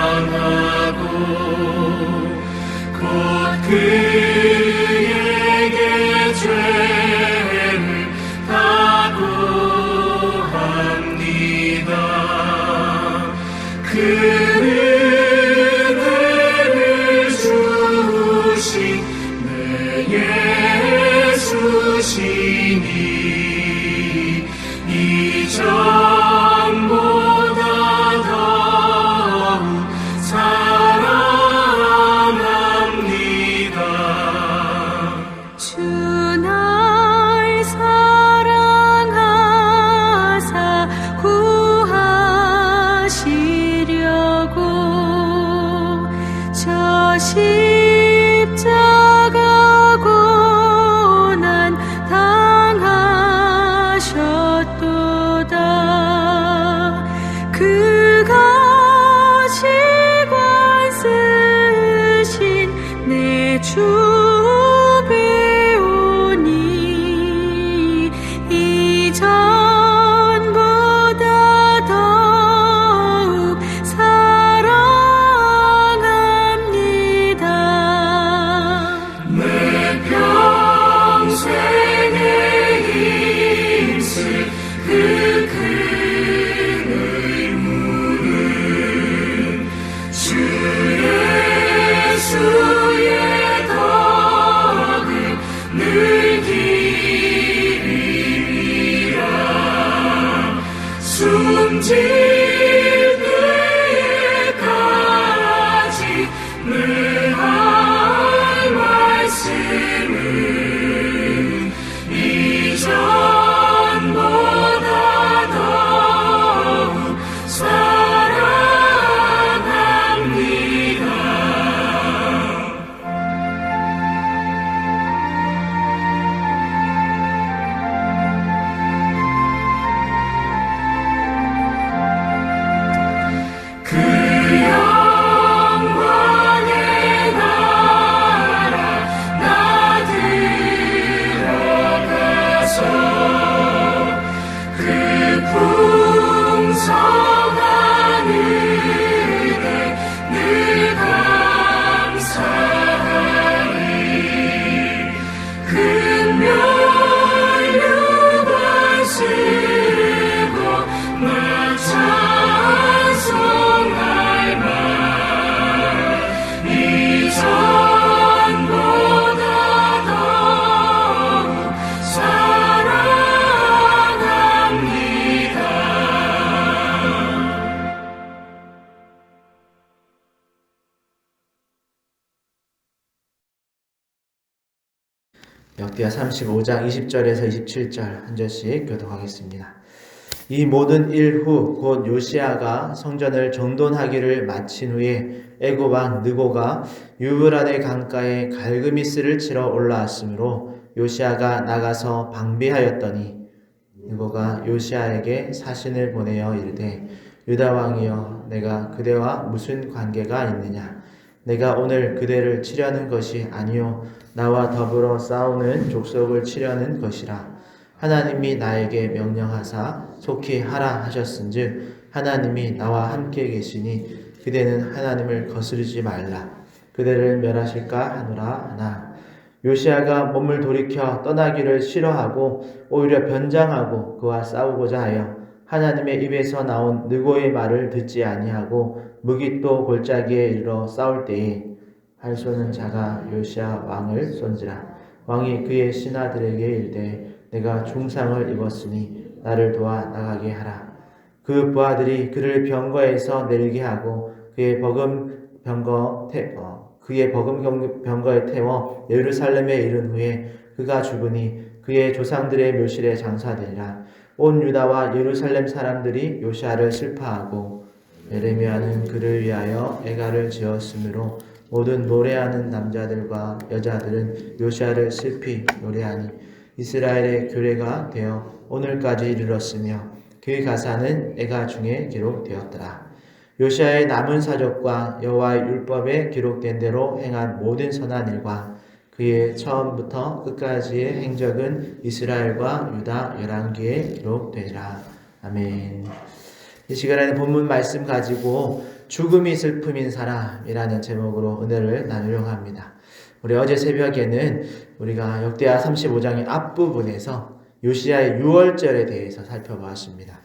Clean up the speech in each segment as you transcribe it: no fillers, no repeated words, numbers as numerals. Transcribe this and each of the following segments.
사랑하고 곧 그에게 죄를 다고 합니다. 그 은혜를 주신 내 예수시니 이전보다 더욱 사랑합니다. 주 날 사랑하사 구하시려고 저 십자가 고난 당하셨도다. 그가 시관 쓰신 내 주 배우니 이전보다 더욱 사랑합니다. 내 평생에 힘쓸 그 큰 의무는 주 예수의 덕을 늘 기리라. 숨질 때까지 늘 할 말씀은 이전보다 더욱 사랑합니다. 그 영광의 나라 나 들어가서 그 풍성한 은혜 늘 감사하리. 금멸류관 쓰고 나 찬송할 말 이전보다 더욱 사랑합니다. 역대하 35장 20절에서 27절 한 절씩 교독하겠습니다. 이 모든 일 후 곧 요시야가 성전을 정돈하기를 마친 후에 애굽 왕 느고가 유브라데 강가에 갈그미스를 치러 올라왔으므로 요시야가 나가서 방비하였더니 느고가 요시야에게 사신을 보내어 이르되 유다 왕이여 내가 그대와 무슨 관계가 있느냐? 내가 오늘 그대를 치려는 것이 아니요 나와 더불어 싸우는 족속을 치려는 것이라. 하나님이 나에게 명령하사 속히 하라 하셨은즉 하나님이 나와 함께 계시니 그대는 하나님을 거스르지 말라. 그대를 멸하실까 하노라 하나. 요시야가 몸을 돌이켜 떠나기를 싫어하고 오히려 변장하고 그와 싸우고자 하여 하나님의 입에서 나온 느고의 말을 듣지 아니하고 무깃도 골짜기에 이르러 싸울 때에 할 쏘는 자가 요시야 왕을 쏜지라. 왕이 그의 신하들에게 이르되 내가 중상을 입었으니 나를 도와 나가게 하라. 그 부하들이 그를 병거에서 내리게 하고 그의 버금 병거에 태워 예루살렘에 이른 후에 그가 죽으니 그의 조상들의 묘실에 장사되리라. 온 유다와 예루살렘 사람들이 요시야를 슬퍼하고 예레미야는 그를 위하여 애가를 지었으므로 모든 노래하는 남자들과 여자들은 요시야를 슬피 노래하니 이스라엘의 규례가 되어 오늘까지 이르렀으며 그 가사는 애가 중에 기록되었더라. 요시야의 남은 사적과 여호와의 율법에 기록된 대로 행한 모든 선한 일과 그의 처음부터 끝까지의 행적은 이스라엘과 유다 열왕기에 기록되리라. 아멘. 이 시간에는 본문 말씀 가지고 죽음이 슬픔인 사람이라는 제목으로 은혜를 나누려고 합니다. 우리 어제 새벽에는 우리가 역대하 35장의 앞부분에서 요시야의 유월절에 대해서 살펴보았습니다.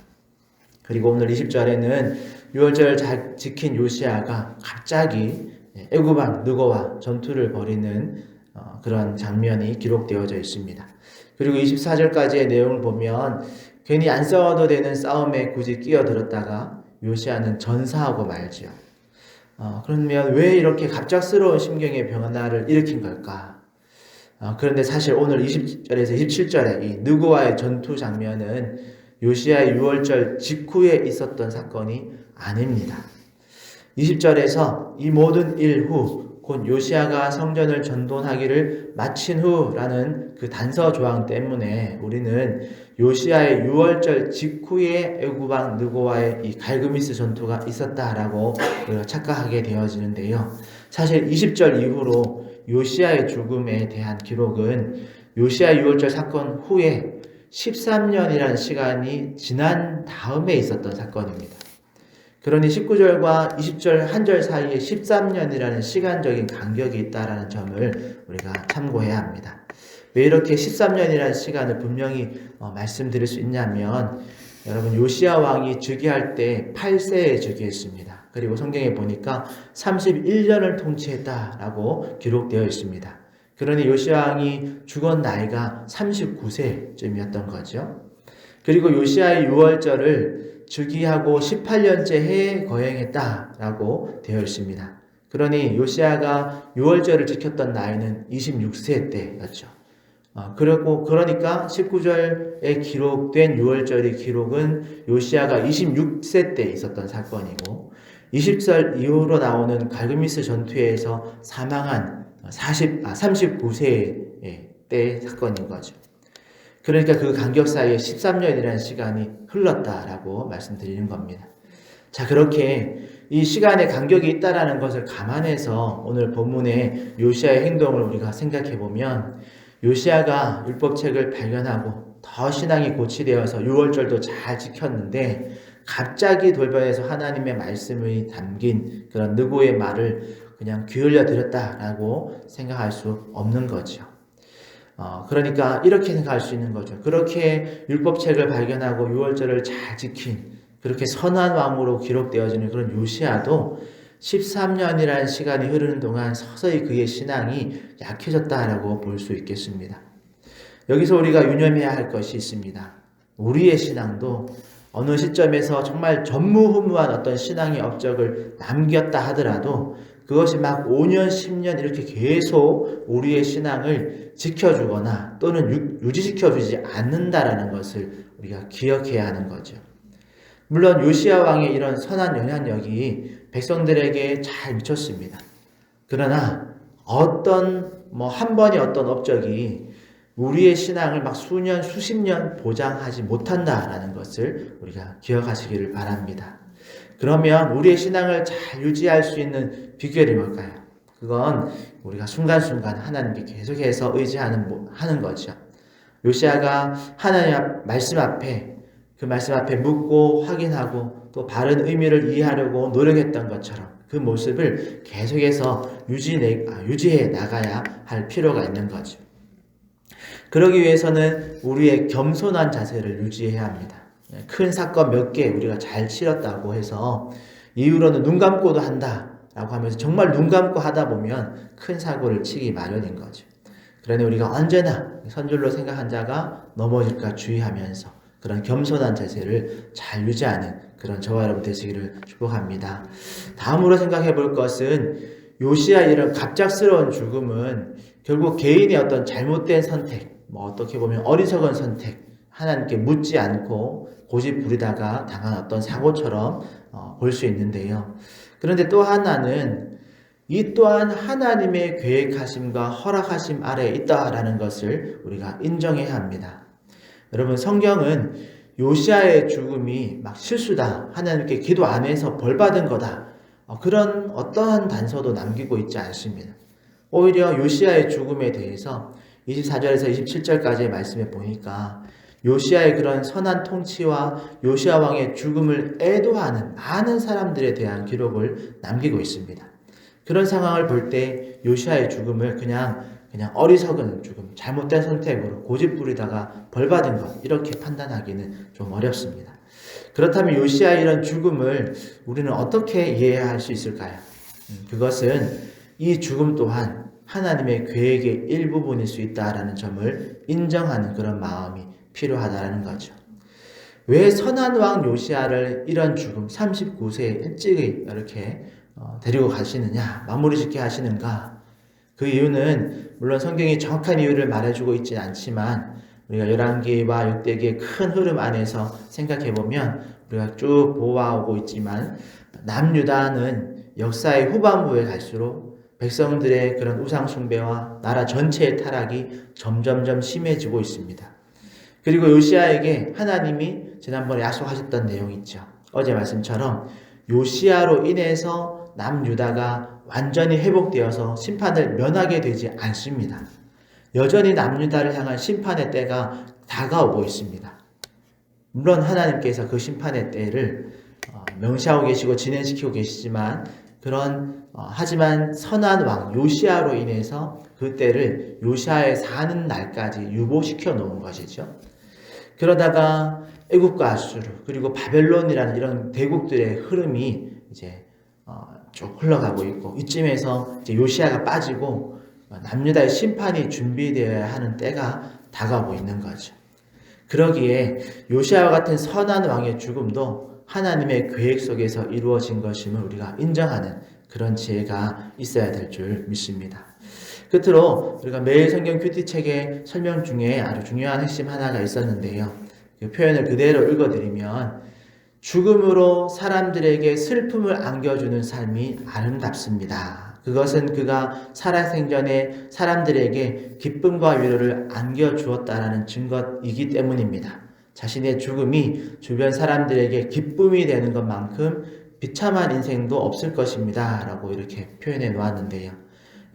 그리고 오늘 20절에는 유월절을 잘 지킨 요시야가 갑자기 애굽왕 느고와 전투를 벌이는 그런 장면이 기록되어져 있습니다. 그리고 24절까지의 내용을 보면 괜히 안 싸워도 되는 싸움에 굳이 끼어들었다가 요시야는 전사하고 말지요. 그러면 왜 이렇게 갑작스러운 심경의 변화를 일으킨 걸까? 그런데 사실 오늘 20절에서 27절의 이 느고와의 전투 장면은 요시야의 유월절 직후에 있었던 사건이 아닙니다. 20절에서 이 모든 일 후, 곧 요시야가 성전을 전돈하기를 마친 후라는 그 단서 조항 때문에 우리는 요시야의 유월절 직후에 애굽왕 느고와의 이 갈그미스 전투가 있었다라고 우리가 착각하게 되어지는데요. 사실 20절 이후로 요시야의 죽음에 대한 기록은 요시야 유월절 사건 후에 13년이라는 시간이 지난 다음에 있었던 사건입니다. 그러니 19절과 20절 한 절 사이에 13년이라는 시간적인 간격이 있다는 점을 우리가 참고해야 합니다. 왜 이렇게 13년이라는 시간을 분명히 말씀드릴 수 있냐면, 여러분 요시야 왕이 즉위할 때 8세에 즉위했습니다. 그리고 성경에 보니까 31년을 통치했다라고 기록되어 있습니다. 그러니 요시야 왕이 죽은 나이가 39세쯤이었던 거죠. 그리고 요시야의 유월절을 즉위하고 18년째 해에 거행했다라고 되어 있습니다. 그러니 요시야가 유월절을 지켰던 나이는 26세 때였죠. 그러니까 19절에 기록된 유월절의 기록은 요시야가 26세 때 있었던 사건이고, 20절 이후로 나오는 갈그미스 전투에서 사망한 39세 때 사건인 거죠. 그러니까 그 간격 사이에 13년이라는 시간이 흘렀다라고 말씀드리는 겁니다. 자, 그렇게 이 시간의 간격이 있다라는 것을 감안해서 오늘 본문의 요시야의 행동을 우리가 생각해 보면, 요시야가 율법책을 발견하고 더 신앙이 고치되어서 유월절도 잘 지켰는데 갑자기 돌변해서 하나님의 말씀이 담긴 그런 느고의 말을 그냥 귀을려 드렸다라고 생각할 수 없는 거죠. 그러니까 이렇게 생각할 수 있는 거죠. 그렇게 율법책을 발견하고 유월절을 잘 지킨 그렇게 선한 왕으로 기록되어지는 그런 요시야도 13년이라는 시간이 흐르는 동안 서서히 그의 신앙이 약해졌다라고 볼 수 있겠습니다. 여기서 우리가 유념해야 할 것이 있습니다. 우리의 신앙도 어느 시점에서 정말 전무후무한 어떤 신앙의 업적을 남겼다 하더라도 그것이 막 5년, 10년 이렇게 계속 우리의 신앙을 지켜주거나 또는 유지시켜주지 않는다라는 것을 우리가 기억해야 하는 거죠. 물론 요시야 왕의 이런 선한 영향력이 백성들에게 잘 미쳤습니다. 그러나 한 번의 어떤 업적이 우리의 신앙을 막 수년, 수십 년 보장하지 못한다라는 것을 우리가 기억하시기를 바랍니다. 그러면 우리의 신앙을 잘 유지할 수 있는 비결이 뭘까요? 그건 우리가 순간순간 하나님께 계속해서 하는 거죠. 요시야가 하나님 말씀 앞에 그 말씀 앞에 묻고 확인하고 또 바른 의미를 이해하려고 노력했던 것처럼 그 모습을 계속해서 유지해 나가야 할 필요가 있는 거죠. 그러기 위해서는 우리의 겸손한 자세를 유지해야 합니다. 큰 사건 몇 개 우리가 잘 치렀다고 해서 이후로는 눈 감고도 한다라고 하면서 정말 눈 감고 하다 보면 큰 사고를 치기 마련인 거죠. 그러니 우리가 언제나 선줄로 생각한 자가 넘어질까 주의하면서 그런 겸손한 자세를 잘 유지하는 그런 저와 여러분 되시기를 축복합니다. 다음으로 생각해 볼 것은 요시야 이런 갑작스러운 죽음은 결국 개인의 어떤 잘못된 선택, 어떻게 보면 어리석은 선택, 하나님께 묻지 않고 고집 부리다가 당한 어떤 사고처럼 볼 수 있는데요. 그런데 또 하나는 이 또한 하나님의 계획하심과 허락하심 아래에 있다라는 것을 우리가 인정해야 합니다. 여러분, 성경은 요시야의 죽음이 막 실수다, 하나님께 기도 안 해서 벌받은 거다, 그런 어떠한 단서도 남기고 있지 않습니다. 오히려 요시야의 죽음에 대해서 24절에서 27절까지의 말씀에 보니까 요시아의 그런 선한 통치와 요시아 왕의 죽음을 애도하는 많은 사람들에 대한 기록을 남기고 있습니다. 그런 상황을 볼 때 요시아의 죽음을 그냥 어리석은 죽음, 잘못된 선택으로 고집 부리다가 벌받은 것, 이렇게 판단하기는 좀 어렵습니다. 그렇다면 요시아의 이런 죽음을 우리는 어떻게 이해할 수 있을까요? 그것은 이 죽음 또한 하나님의 계획의 일부분일 수 있다라는 점을 인정하는 그런 마음이 필요하다는 거죠. 왜 선한 왕 요시아를 이런 죽음, 39세에 일찍이 이렇게 데리고 가시느냐, 마무리 짓게 하시는가? 그 이유는 물론 성경이 정확한 이유를 말해주고 있지 않지만 우리가 열왕기와 역대기의 큰 흐름 안에서 생각해보면 우리가 쭉 보아오고 있지만 남유다는 역사의 후반부에 갈수록 백성들의 그런 우상 숭배와 나라 전체의 타락이 점점점 심해지고 있습니다. 그리고 요시아에게 하나님이 지난번에 약속하셨던 내용이 있죠. 어제 말씀처럼 요시아로 인해서 남유다가 완전히 회복되어서 심판을 면하게 되지 않습니다. 여전히 남유다를 향한 심판의 때가 다가오고 있습니다. 물론 하나님께서 그 심판의 때를 명시하고 계시고 진행시키고 계시지만 하지만 선한 왕 요시아로 인해서 그 때를 요시아의 사는 날까지 유보시켜 놓은 것이죠. 그러다가 애굽과 아수르 그리고 바벨론이라는 이런 대국들의 흐름이 이제 쭉 흘러가고 있고 이쯤에서 이제 요시아가 빠지고 남유다의 심판이 준비되어야 하는 때가 다가오고 있는 거죠. 그러기에 요시아와 같은 선한 왕의 죽음도 하나님의 계획 속에서 이루어진 것임을 우리가 인정하는 그런 지혜가 있어야 될 줄 믿습니다. 끝으로 우리가 매일 성경 큐티책의 설명 중에 아주 중요한 핵심 하나가 있었는데요. 그 표현을 그대로 읽어드리면 죽음으로 사람들에게 슬픔을 안겨주는 삶이 아름답습니다. 그것은 그가 살아생전에 사람들에게 기쁨과 위로를 안겨주었다라는 증거이기 때문입니다. 자신의 죽음이 주변 사람들에게 기쁨이 되는 것만큼 비참한 인생도 없을 것입니다. 라고 이렇게 표현해 놓았는데요.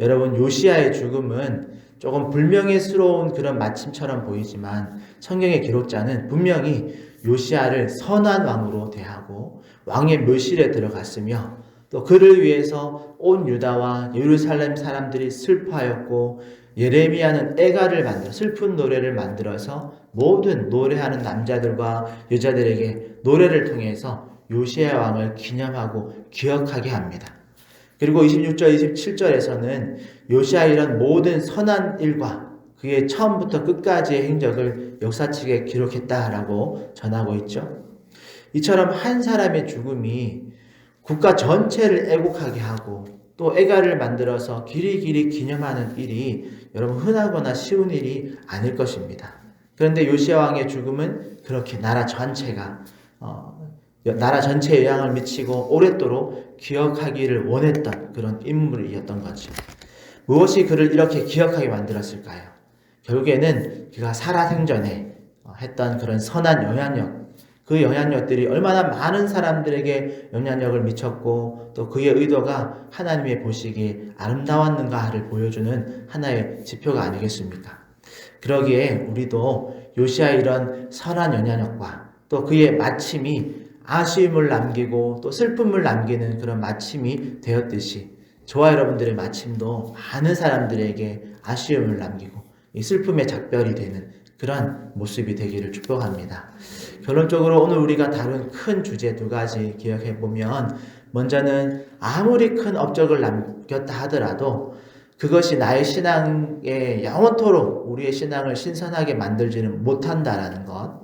여러분, 요시아의 죽음은 조금 불명예스러운 그런 마침처럼 보이지만 성경의 기록자는 분명히 요시아를 선한 왕으로 대하고 왕의 묘실에 들어갔으며 또 그를 위해서 온 유다와 예루살렘 사람들이 슬퍼하였고 예레미야는 애가를 만들어 슬픈 노래를 만들어서 모든 노래하는 남자들과 여자들에게 노래를 통해서 요시아 왕을 기념하고 기억하게 합니다. 그리고 26절, 27절에서는 요시아의 이런 모든 선한 일과 그의 처음부터 끝까지의 행적을 역사책에 기록했다라고 전하고 있죠. 이처럼 한 사람의 죽음이 국가 전체를 애국하게 하고 또 애가를 만들어서 길이길이 기념하는 일이 여러분 흔하거나 쉬운 일이 아닐 것입니다. 그런데 요시아 왕의 죽음은 그렇게 나라 전체에 영향을 미치고 오랫도록 기억하기를 원했던 그런 인물이었던 거죠. 무엇이 그를 이렇게 기억하게 만들었을까요? 결국에는 그가 살아생전에 했던 그런 선한 영향력, 그 영향력들이 얼마나 많은 사람들에게 영향력을 미쳤고 또 그의 의도가 하나님의 보시기에 아름다웠는가를 보여주는 하나의 지표가 아니겠습니까? 그러기에 우리도 요시아의 이런 선한 영향력과 또 그의 마침이 아쉬움을 남기고 또 슬픔을 남기는 그런 마침이 되었듯이 저와 여러분들의 마침도 많은 사람들에게 아쉬움을 남기고 이 슬픔의 작별이 되는 그런 모습이 되기를 축복합니다. 결론적으로 오늘 우리가 다룬 큰 주제 두 가지 기억해 보면 먼저는 아무리 큰 업적을 남겼다 하더라도 그것이 나의 신앙에 영원토록 우리의 신앙을 신선하게 만들지는 못한다라는 것.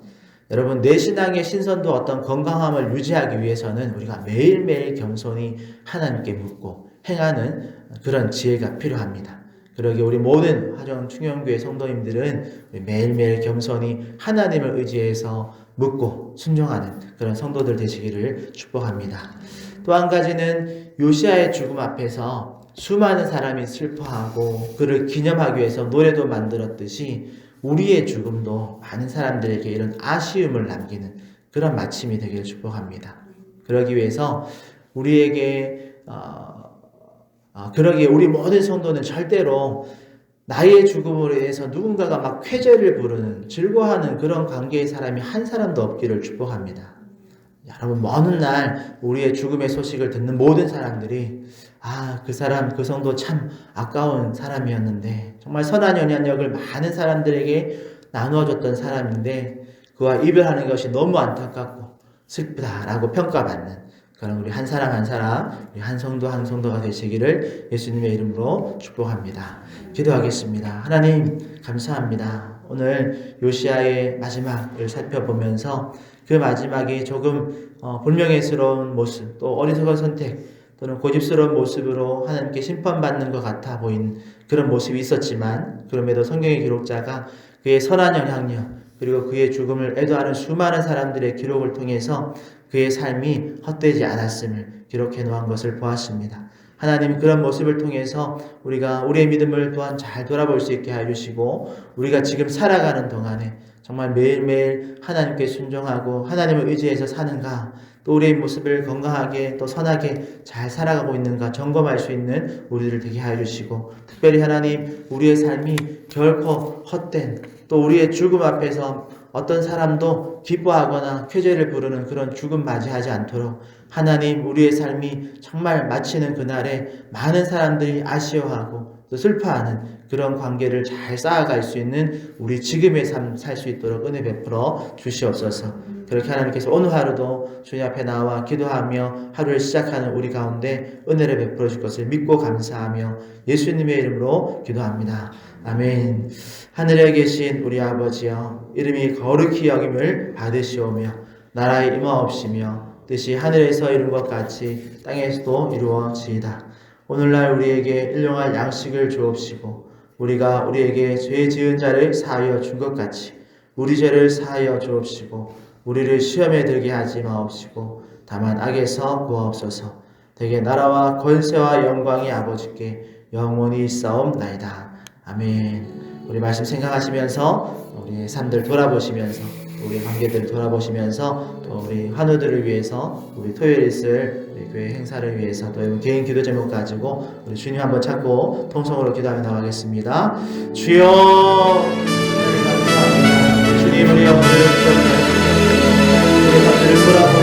여러분, 내 신앙의 신선도 어떤 건강함을 유지하기 위해서는 우리가 매일매일 겸손히 하나님께 묻고 행하는 그런 지혜가 필요합니다. 그러기에 우리 모든 화정 충영교회 성도님들은 매일매일 겸손히 하나님을 의지해서 묻고 순종하는 그런 성도들 되시기를 축복합니다. 또 한 가지는 요시아의 죽음 앞에서 수많은 사람이 슬퍼하고 그를 기념하기 위해서 노래도 만들었듯이 우리의 죽음도 많은 사람들에게 이런 아쉬움을 남기는 그런 마침이 되기를 축복합니다. 그러기 위해서 그러기에 우리 모든 성도는 절대로 나의 죽음으로 인해서 누군가가 막 쾌재를 부르는, 즐거워하는 그런 관계의 사람이 한 사람도 없기를 축복합니다. 여러분, 먼 훗날 우리의 죽음의 소식을 듣는 모든 사람들이 그 사람, 그 성도 참 아까운 사람이었는데, 정말 선한 영향력을 많은 사람들에게 나누어줬던 사람인데 그와 이별하는 것이 너무 안타깝고 슬프다라고 평가받는 그런 우리 한 사람 한 사람, 우리 한 성도 한 성도가 되시기를 예수님의 이름으로 축복합니다. 기도하겠습니다. 하나님 감사합니다. 오늘 요시아의 마지막을 살펴보면서 그 마지막이 조금 불명예스러운 모습, 또 어리석은 선택, 또는 고집스러운 모습으로 하나님께 심판받는 것 같아 보인 그런 모습이 있었지만, 그럼에도 성경의 기록자가 그의 선한 영향력, 그리고 그의 죽음을 애도하는 수많은 사람들의 기록을 통해서 그의 삶이 헛되지 않았음을 기록해 놓은 것을 보았습니다. 하나님, 그런 모습을 통해서 우리가 우리의 믿음을 또한 잘 돌아볼 수 있게 해주시고, 우리가 지금 살아가는 동안에 정말 매일매일 하나님께 순종하고 하나님을 의지해서 사는가, 또 우리의 모습을 건강하게 또 선하게 잘 살아가고 있는가 점검할 수 있는 우리를 되게 하여 주시고, 특별히 하나님, 우리의 삶이 결코 헛된, 또 우리의 죽음 앞에서 어떤 사람도 기뻐하거나 쾌재를 부르는 그런 죽음 맞이하지 않도록 하나님, 우리의 삶이 정말 마치는 그날에 많은 사람들이 아쉬워하고 또 슬퍼하는 그런 관계를 잘 쌓아갈 수 있는 우리 지금의 삶 살 수 있도록 은혜 베풀어 주시옵소서. 그렇게 하나님께서 오늘 하루도 주님 앞에 나와 기도하며 하루를 시작하는 우리 가운데 은혜를 베풀어 줄 것을 믿고 감사하며 예수님의 이름으로 기도합니다. 아멘. 하늘에 계신 우리 아버지여, 이름이 거룩히 여김을 받으시오며 나라의 임하옵시며 뜻이 하늘에서 이룬 것 같이 땅에서도 이루어지이다. 오늘날 우리에게 일용할 양식을 주옵시고, 우리가 우리에게 죄 지은 자를 사하여 준 것 같이 우리 죄를 사하여 주옵시고, 우리를 시험에 들게 하지 마옵시고 다만 악에서 구하옵소서. 대개 나라와 권세와 영광이 아버지께 영원히 있사옵나이다. 아멘. 우리 말씀 생각하시면서 우리의 삶들 돌아보시면서 우리 관계들 돌아보시면서 또 우리 환우들을 위해서 우리 토요일 있을 우리 교회 행사를 위해서 또 여러분 개인 기도 제목 가지고 우리 주님 한번 찾고 통성으로 기도하며 나가겠습니다. 주여, 감사합니다. 주님, 우리 영혼을 기억하여 우리 가운데를 돌아보시고